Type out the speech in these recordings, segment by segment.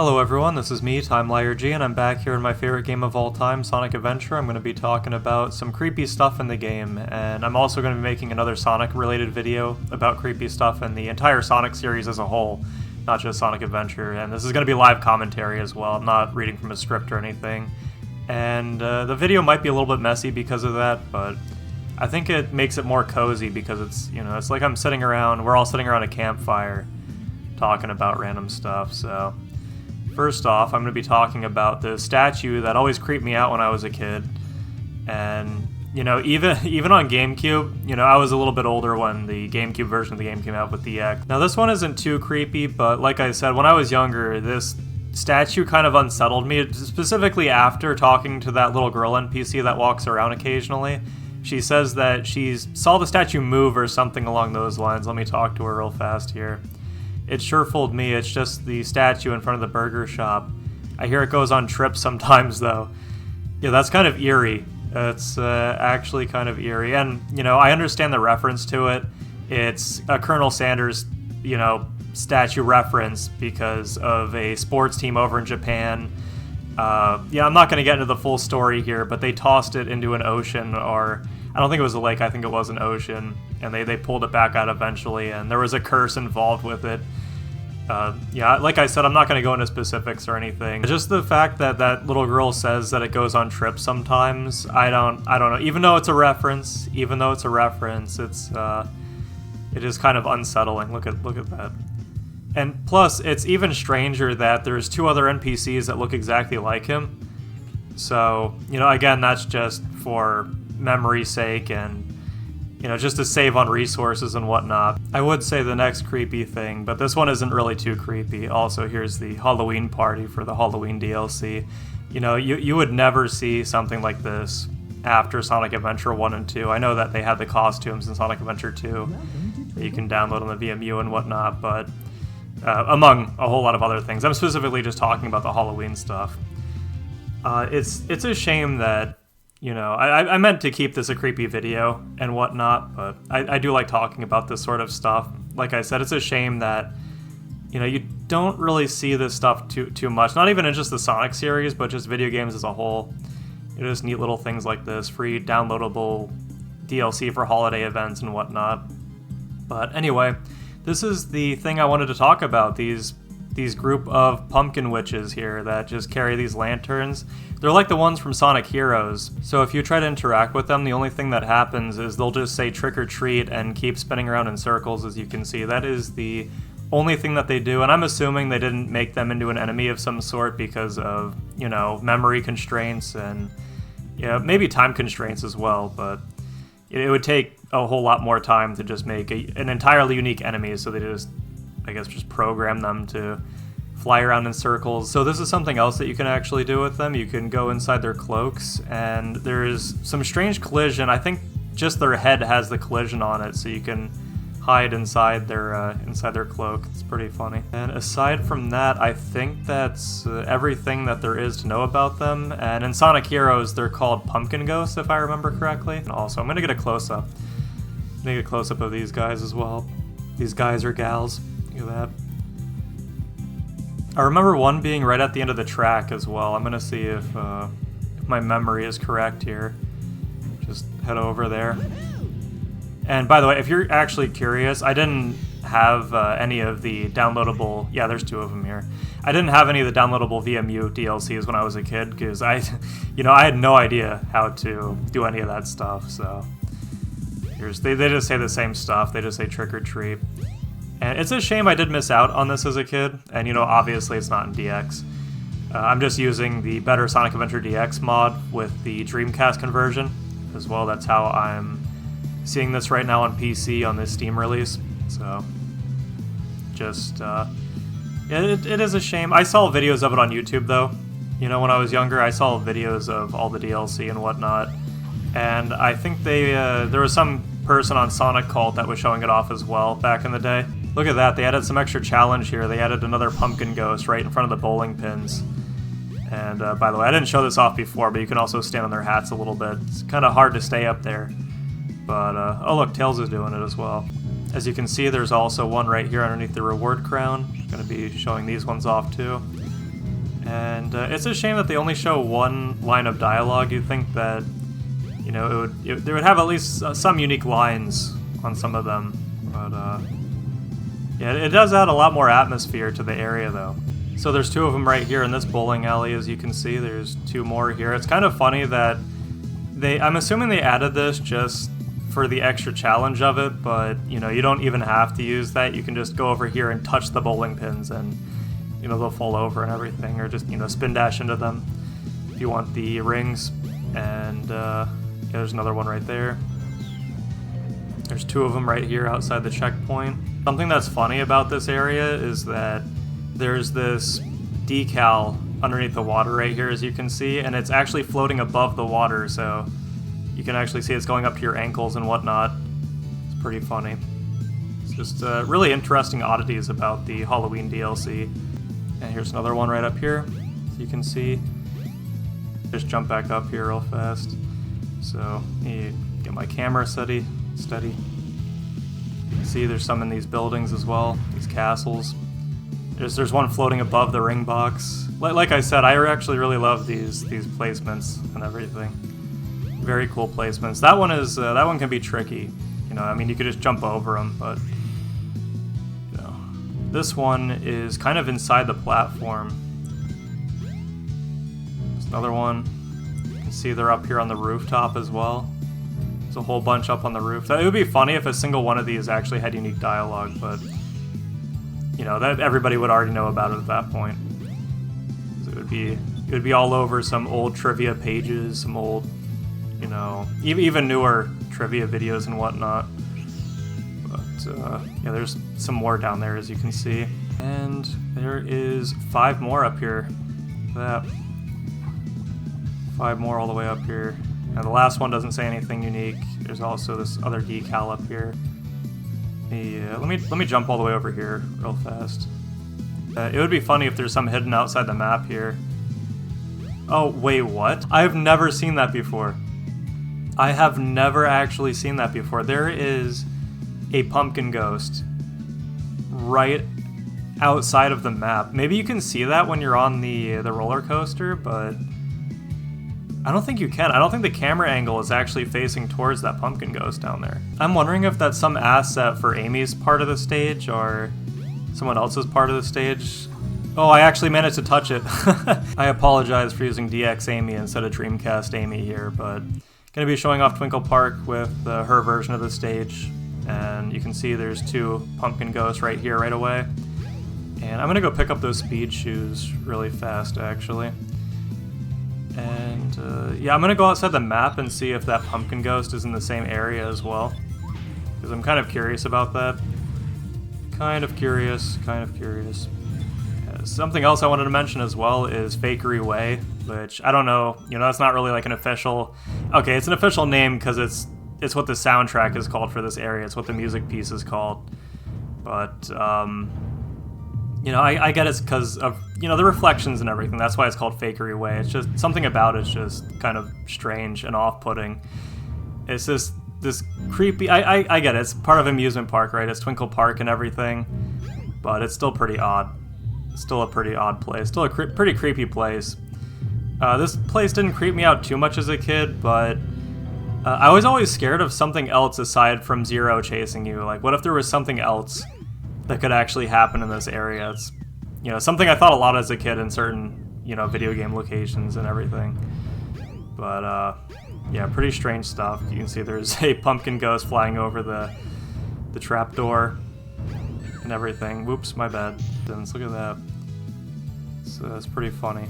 Hello everyone, this is me, TimeLiarG, and I'm back here in my favorite game of all time, Sonic Adventure. I'm going to be talking about some creepy stuff in the game, and I'm also going to be making another Sonic-related video about creepy stuff in the entire Sonic series as a whole, not just Sonic Adventure, and this is going to be live commentary as well. I'm not reading from a script or anything, and the video might be a little bit messy because of that, but I think it makes it more cozy because it's, it's like we're all sitting around a campfire talking about random stuff, so... First off, I'm going to be talking about the statue that always creeped me out when I was a kid. And, even on GameCube, I was a little bit older when the GameCube version of the game came out with DX. Now, this one isn't too creepy, but like I said, when I was younger, this statue kind of unsettled me, specifically after talking to that little girl NPC that walks around occasionally. She says that she saw the statue move or something along those lines. Let me talk to her real fast here. It sure fooled me. It's just the statue in front of the burger shop. I hear it goes on trips sometimes, though. Yeah, that's kind of eerie. It's actually kind of eerie. And, I understand the reference to it. It's a Colonel Sanders, statue reference because of a sports team over in Japan. I'm not going to get into the full story here, but they tossed it into an ocean, or I don't think it was a lake, I think it was an ocean, and they pulled it back out eventually, and there was a curse involved with it. Like I said, I'm not going to go into specifics or anything. Just the fact that that little girl says that it goes on trips sometimes, I don't know. Even though it's a reference, it's it is kind of unsettling. Look at that. And plus, it's even stranger that there's two other NPCs that look exactly like him. So, again, that's just for memory's sake and, just to save on resources and whatnot. I would say the next creepy thing, but this one isn't really too creepy. Also, here's the Halloween party for the Halloween DLC. You would never see something like this after Sonic Adventure 1 and 2. I know that they had the costumes in Sonic Adventure 2 that you can download on the VMU and whatnot, but among a whole lot of other things. I'm specifically just talking about the Halloween stuff. It's a shame that, I meant to keep this a creepy video and whatnot, but I do like talking about this sort of stuff. Like I said, it's a shame that, you don't really see this stuff too much. Not even in just the Sonic series, but just video games as a whole. Just neat little things like this, free downloadable DLC for holiday events and whatnot. But anyway, this is the thing I wanted to talk about, these group of pumpkin witches here that just carry these lanterns. They're like the ones from Sonic Heroes, so if you try to interact with them, the only thing that happens is they'll just say trick or treat and keep spinning around in circles, as you can see. That is the only thing that they do, and I'm assuming they didn't make them into an enemy of some sort because of, memory constraints and, maybe time constraints as well, but it would take a whole lot more time to just make an entirely unique enemy, so they just program them to fly around in circles. So this is something else that you can actually do with them. You can go inside their cloaks, and there's some strange collision. I think just their head has the collision on it, so you can hide inside their cloak. It's pretty funny. And aside from that, I think that's everything that there is to know about them. And in Sonic Heroes, they're called pumpkin ghosts, if I remember correctly. And also, I'm gonna get a close-up. Of these guys as well. These guys or gals. Look at that. I remember one being right at the end of the track as well. I'm gonna see if my memory is correct here. Just head over there. And by the way, if you're actually curious, I didn't have any of the downloadable... Yeah, there's two of them here. I didn't have any of the downloadable VMU DLCs when I was a kid because I had no idea how to do any of that stuff. So they just say the same stuff. They just say trick or treat. And it's a shame I did miss out on this as a kid, and obviously it's not in DX. I'm just using the better Sonic Adventure DX mod with the Dreamcast conversion as well. That's how I'm seeing this right now on PC on this Steam release. So, just, it is a shame. I saw videos of it on YouTube though. When I was younger, I saw videos of all the DLC and whatnot. And I think there was some person on Sonic Cult that was showing it off as well back in the day. Look at that, they added some extra challenge here. They added another pumpkin ghost right in front of the bowling pins. And by the way, I didn't show this off before, but you can also stand on their hats a little bit. It's kind of hard to stay up there. But, oh look, Tails is doing it as well. As you can see, there's also one right here underneath the reward crown. I'm going to be showing these ones off too. And it's a shame that they only show one line of dialogue. You'd think that, you know, they would have at least some unique lines on some of them. But yeah, it does add a lot more atmosphere to the area, though. So there's two of them right here in this bowling alley, as you can see. There's two more here. It's kind of funny that I'm assuming they added this just for the extra challenge of it, but, you know, you don't even have to use that. You can just go over here and touch the bowling pins and, you know, they'll fall over and everything, or just, you know, spin dash into them if you want the rings. And yeah, there's another one right there. There's two of them right here outside the checkpoint. Something that's funny about this area is that there's this decal underneath the water right here, as you can see, and it's actually floating above the water, so you can actually see it's going up to your ankles and whatnot. It's pretty funny. It's just really interesting oddities about the Halloween DLC. And here's another one right up here, so you can see. Just jump back up here real fast. So, you get my camera steady. You can see there's some in these buildings as well, these castles. There's one floating above the ring box. Like I said, I actually really love these placements and everything. Very cool placements. That one can be tricky. You know, I mean, you could just jump over them, but you know, this one is kind of inside the platform. There's another one. You can see they're up here on the rooftop as well. There's a whole bunch up on the roof. It would be funny if a single one of these actually had unique dialogue, but you know, that everybody would already know about it at that point. It would be all over some old trivia pages, some old, you know, even newer trivia videos and whatnot. But yeah, there's some more down there, as you can see. And there is 5 more up here. That 5 more all the way up here. And the last one doesn't say anything unique. There's also this other decal up here. Yeah, let me jump all the way over here real fast. It would be funny if there's some hidden outside the map here. Oh, wait, what? I've never seen that before. I have never actually seen that before. There is a pumpkin ghost right outside of the map. Maybe you can see that when you're on the roller coaster, but I don't think you can. I don't think the camera angle is actually facing towards that pumpkin ghost down there. I'm wondering if that's some asset for Amy's part of the stage or someone else's part of the stage. Oh, I actually managed to touch it. I apologize for using DX Amy instead of Dreamcast Amy here, but gonna be showing off Twinkle Park with her version of the stage. And you can see there's 2 pumpkin ghosts right here right away. And I'm gonna go pick up those speed shoes really fast, actually. And yeah, I'm gonna go outside the map and see if that pumpkin ghost is in the same area as well, because I'm kind of curious about that. Kind of curious. Something else I wanted to mention as well is Fakery Way, which I don't know, you know, that's not really like an official. Okay, it's an official name because it's what the soundtrack is called for this area. It's what the music piece is called, but you know, I get it's because of, you know, the reflections and everything. That's why it's called Fakery Way. It's just something about it's just kind of strange and off-putting. It's just this creepy. I get it. It's part of an amusement park, right? It's Twinkle Park and everything, but it's still pretty odd. It's still a pretty odd place. Still a pretty creepy place. This place didn't creep me out too much as a kid, but I was always scared of something else aside from Zero chasing you. Like, what if there was something else that could actually happen in this area? It's, you know, something I thought a lot as a kid in certain, you know, video game locations and everything. But yeah, pretty strange stuff. You can see there's a pumpkin ghost flying over the trapdoor and everything. Whoops, my bad. Look at that. So it's pretty funny.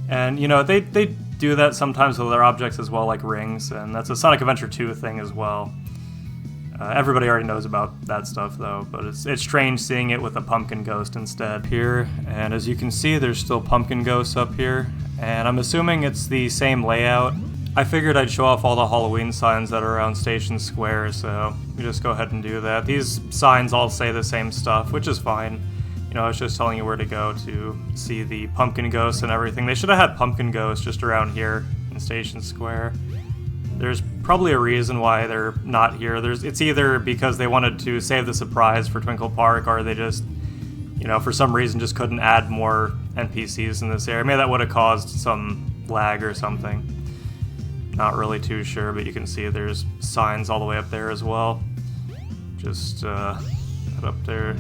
And you know, they do that sometimes with other objects as well, like rings, and that's a Sonic Adventure 2 thing as well. Everybody already knows about that stuff though, but it's strange seeing it with a pumpkin ghost instead here. And as you can see, there's still pumpkin ghosts up here, and I'm assuming it's the same layout. I figured I'd show off all the Halloween signs that are around Station Square, so we just go ahead and do that. These signs all say the same stuff, which is fine. You know, it's just telling you where to go to see the pumpkin ghosts and everything. They should have had pumpkin ghosts just around here in Station Square. There's probably a reason why they're not here. It's either because they wanted to save the surprise for Twinkle Park, or they just, you know, for some reason just couldn't add more NPCs in this area. Maybe that would have caused some lag or something. Not really too sure, but you can see there's signs all the way up there as well. Just head up there.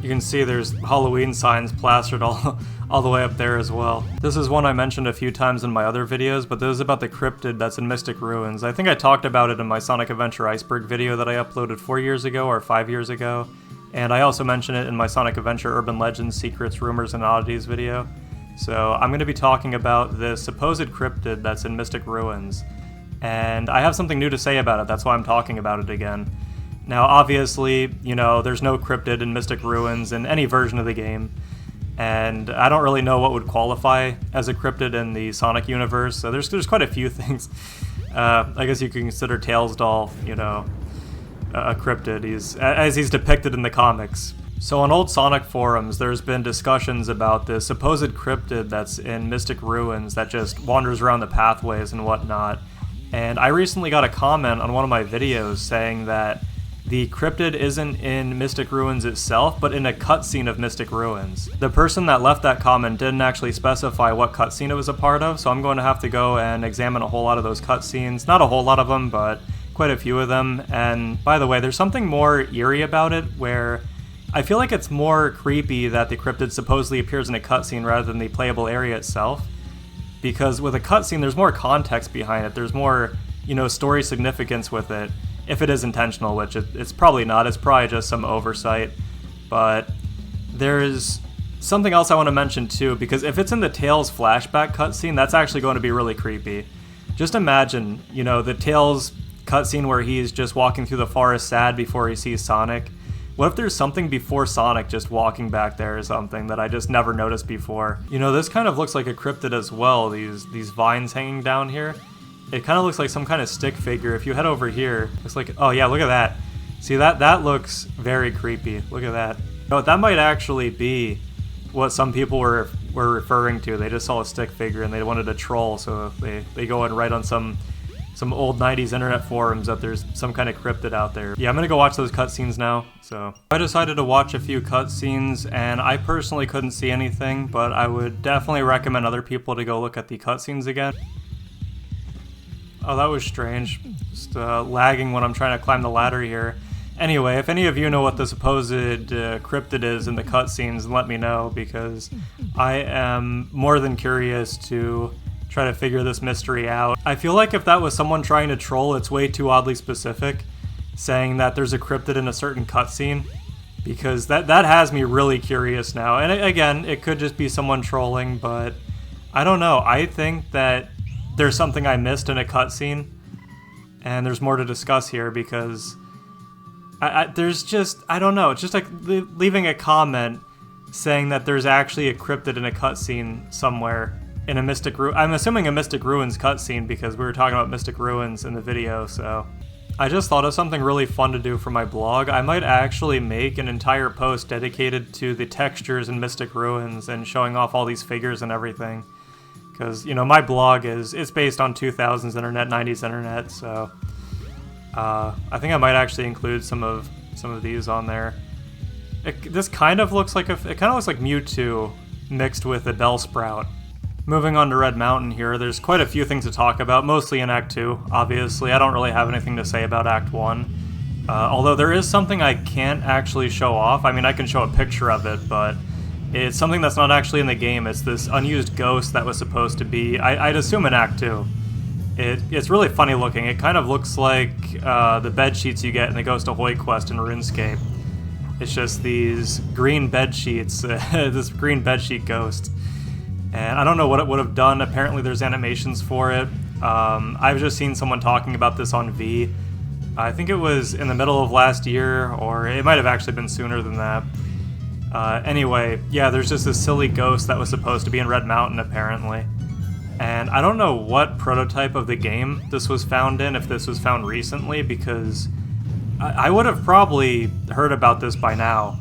You can see there's Halloween signs plastered all the way up there as well. This is one I mentioned a few times in my other videos, but this is about the Cryptid that's in Mystic Ruins. I think I talked about it in my Sonic Adventure Iceberg video that I uploaded 4 years ago or 5 years ago, and I also mentioned it in my Sonic Adventure Urban Legends, Secrets, Rumors, and Oddities video. So I'm going to be talking about this supposed Cryptid that's in Mystic Ruins, and I have something new to say about it. That's why I'm talking about it again. Now, obviously, you know, there's no Cryptid in Mystic Ruins in any version of the game, and I don't really know what would qualify as a Cryptid in the Sonic universe, so there's quite a few things. I guess you can consider Tails Doll, you know, a Cryptid, as he's depicted in the comics. So on old Sonic forums, there's been discussions about the supposed Cryptid that's in Mystic Ruins that just wanders around the pathways and whatnot, and I recently got a comment on one of my videos saying that the Cryptid isn't in Mystic Ruins itself, but in a cutscene of Mystic Ruins. The person that left that comment didn't actually specify what cutscene it was a part of, so I'm going to have to go and examine a whole lot of those cutscenes. Not a whole lot of them, but quite a few of them. And by the way, there's something more eerie about it, where I feel like it's more creepy that the Cryptid supposedly appears in a cutscene rather than the playable area itself. Because with a cutscene, there's more context behind it. There's more, you know, story significance with it. If it is intentional, which it's probably not. It's probably just some oversight. But there's something else I want to mention too, because if it's in the Tails flashback cutscene, that's actually going to be really creepy. Just imagine, you know, the Tails cutscene where he's just walking through the forest sad before he sees Sonic. What if there's something before Sonic just walking back there or something that I just never noticed before? You know, this kind of looks like a Cryptid as well, these vines hanging down here. It kind of looks like some kind of stick figure. If you head over here, looks like, oh yeah, look at that. See, that looks very creepy. Look at that. No, that might actually be what some people were referring to. They just saw a stick figure and they wanted to troll, so they go and write on some old 90s internet forums that there's some kind of Cryptid out there. Yeah, I'm gonna go watch those cutscenes now. So I decided to watch a few cutscenes, and I personally couldn't see anything, but I would definitely recommend other people to go look at the cutscenes again. Oh, that was strange. Just lagging when I'm trying to climb the ladder here. Anyway, if any of you know what the supposed Cryptid is in the cutscenes, let me know, because I am more than curious to try to figure this mystery out. I feel like if that was someone trying to troll, it's way too oddly specific, saying that there's a Cryptid in a certain cutscene, because that has me really curious now. And again, it could just be someone trolling, but I don't know. I think that there's something I missed in a cutscene, and there's more to discuss here, because there's just, I don't know, it's just like leaving a comment saying that there's actually a Cryptid in a cutscene somewhere in a Mystic Ruins. I'm assuming a Mystic Ruins cutscene, because we were talking about Mystic Ruins in the video, so I just thought of something really fun to do for my blog. I might actually make an entire post dedicated to the textures in Mystic Ruins and showing off all these figures and everything. Because, you know, my blog it's based on 2000s internet, 90s internet, so I think I might actually include some of these on there. This kind of looks like it kind of looks like Mewtwo mixed with a Bellsprout. Moving on to Red Mountain here, there's quite a few things to talk about, mostly in Act 2, obviously. I don't really have anything to say about Act 1. Although there is something I can't actually show off. I mean, I can show a picture of it, but it's something that's not actually in the game. It's this unused ghost that was supposed to be, I'd assume, in Act 2. It's really funny looking. It kind of looks like the bed sheets you get in the Ghost Ahoy quest in RuneScape. It's just these green bed sheets, this green bed sheet ghost. And I don't know what it would have done. Apparently there's animations for it. I've just seen someone talking about this on V. I think it was in the middle of last year, or it might have actually been sooner than that. Anyway, yeah, there's just this silly ghost that was supposed to be in Red Mountain, apparently. And I don't know what prototype of the game this was found in, if this was found recently, because I would have probably heard about this by now.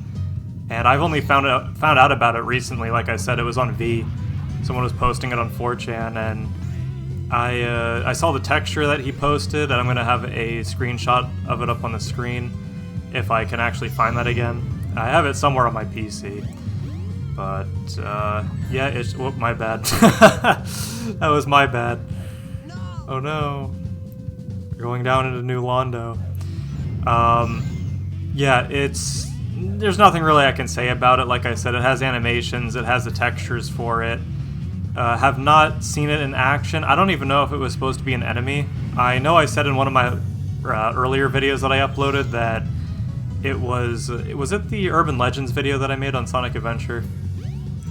And I've only found out about it recently. Like I said, it was on V. Someone was posting it on 4chan, and I saw the texture that he posted, and I'm going to have a screenshot of it up on the screen. if I can actually find that again. I have it somewhere on my PC. But, yeah, it's... Whoop, my bad. That was my bad. Oh no. We're going down into New Londo. Yeah, it's... There's nothing really I can say about it. Like I said, it has animations, it has the textures for it. Have not seen it in action. I don't even know if it was supposed to be an enemy. I know I said in one of my earlier videos that I uploaded that it was it the Urban Legends video that I made on Sonic Adventure?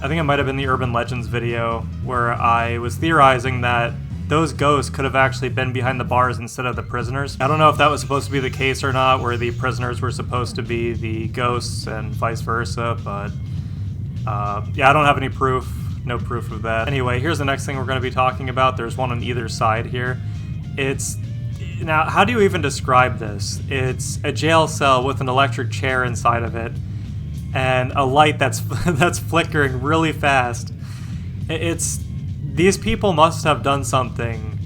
I think it might have been the Urban Legends video where I was theorizing that those ghosts could have actually been behind the bars instead of the prisoners. I don't know if that was supposed to be the case or not, where the prisoners were supposed to be the ghosts and vice versa, but yeah, I don't have any proof. No proof of that. Anyway, here's the next thing we're going to be talking about. There's one on either side here. Now, how do you even describe this? It's a jail cell with an electric chair inside of it, and a light that's that's flickering really fast. These people must have done something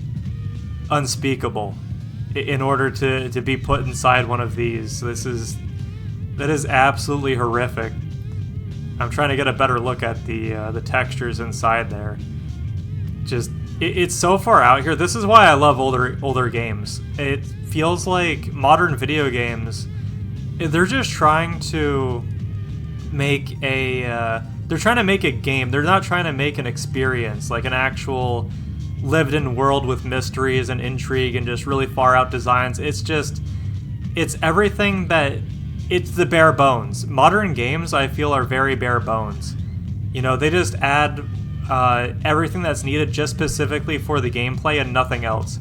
unspeakable in order to be put inside one of these. That is absolutely horrific. I'm trying to get a better look at the textures inside there. It's so far out here. This is why I love older games. It feels like modern video games, they're just trying to make a game. They're not trying to make an experience, like an actual lived-in world with mysteries and intrigue and just really far-out designs. It's everything that... It's the bare bones. Modern games, I feel, are very bare bones. You know, they just add everything that's needed just specifically for the gameplay and nothing else.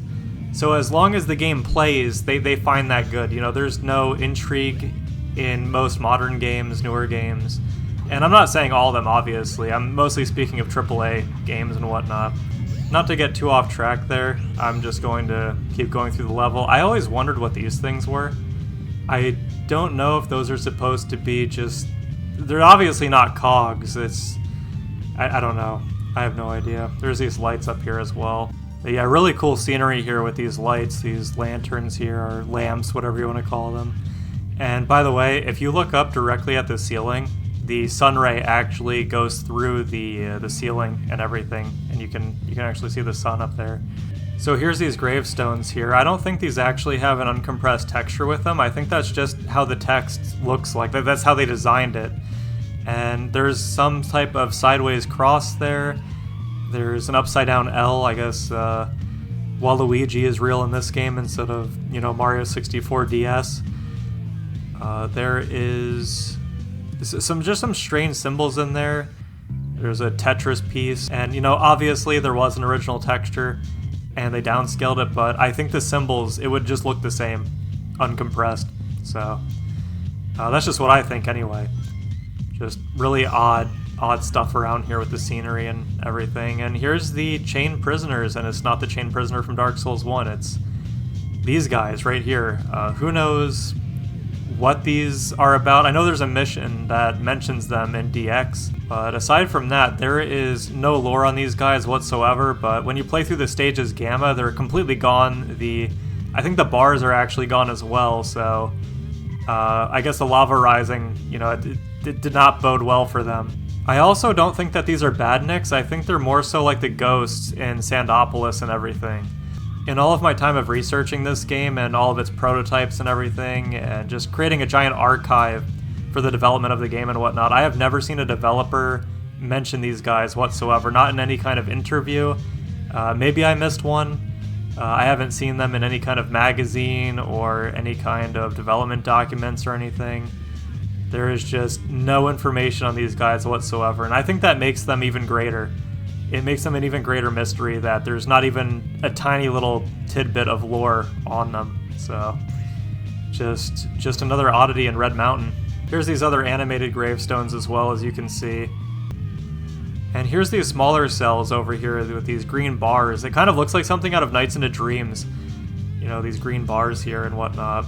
So as long as the game plays, they find that good. You know, there's no intrigue in most modern games, newer games. And I'm not saying all of them, obviously. I'm mostly speaking of AAA games and whatnot. Not to get too off track there, I'm just going to keep going through the level. I always wondered what these things were. I don't know if those are supposed to be just... They're obviously not cogs. I don't know. I have no idea. There's these lights up here as well. But yeah, really cool scenery here with these lights, these lanterns here, or lamps, whatever you want to call them. And by the way, if you look up directly at the ceiling, the sun ray actually goes through the ceiling and everything, and you can actually see the sun up there. So here's these gravestones here. I don't think these actually have an uncompressed texture with them. I think that's just how the text looks like. That's how they designed it. And there's some type of sideways cross there. There's an upside down L, I guess, Waluigi is real in this game instead of, you know, Mario 64 DS. There is some strange symbols in there. There's a Tetris piece, and, you know, obviously there was an original texture, and they downscaled it, but I think the symbols, it would just look the same, uncompressed. So, that's just what I think anyway. Just really odd stuff around here with the scenery and everything. And here's the chained prisoners, and it's not the chained prisoner from Dark Souls 1, it's these guys right here. Who knows what these are about? I know there's a mission that mentions them in DX, but aside from that, there is no lore on these guys whatsoever. But when you play through the stages Gamma, they're completely gone. I think the bars are actually gone as well, so I guess the lava rising, you know, it did not bode well for them. I also don't think that these are badniks. I think they're more so like the ghosts in Sandopolis and everything. In all of my time of researching this game and all of its prototypes and everything, and just creating a giant archive for the development of the game and whatnot, I have never seen a developer mention these guys whatsoever, not in any kind of interview. Maybe I missed one. I haven't seen them in any kind of magazine or any kind of development documents or anything. There is just no information on these guys whatsoever, and I think that makes them even greater. It makes them an even greater mystery that there's not even a tiny little tidbit of lore on them. So, just another oddity in Red Mountain. Here's these other animated gravestones as well, as you can see. And here's these smaller cells over here with these green bars. It kind of looks like something out of Nights into Dreams. You know, these green bars here and whatnot.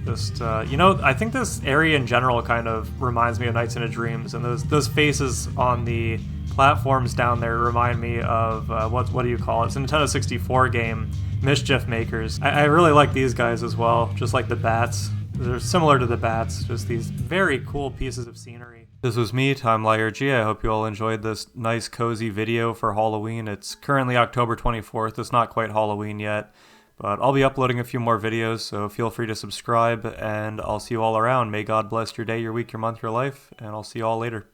Just, you know, I think this area in general kind of reminds me of Nights into Dreams, and those faces on the platforms down there remind me of, what do you call it? It's a Nintendo 64 game, Mischief Makers. I really like these guys as well, just like the bats. They're similar to the bats, just these very cool pieces of scenery. This was me, TimeliarG. I hope you all enjoyed this nice, cozy video for Halloween. It's currently October 24th. It's not quite Halloween yet, but I'll be uploading a few more videos, so feel free to subscribe, and I'll see you all around. May God bless your day, your week, your month, your life, and I'll see you all later.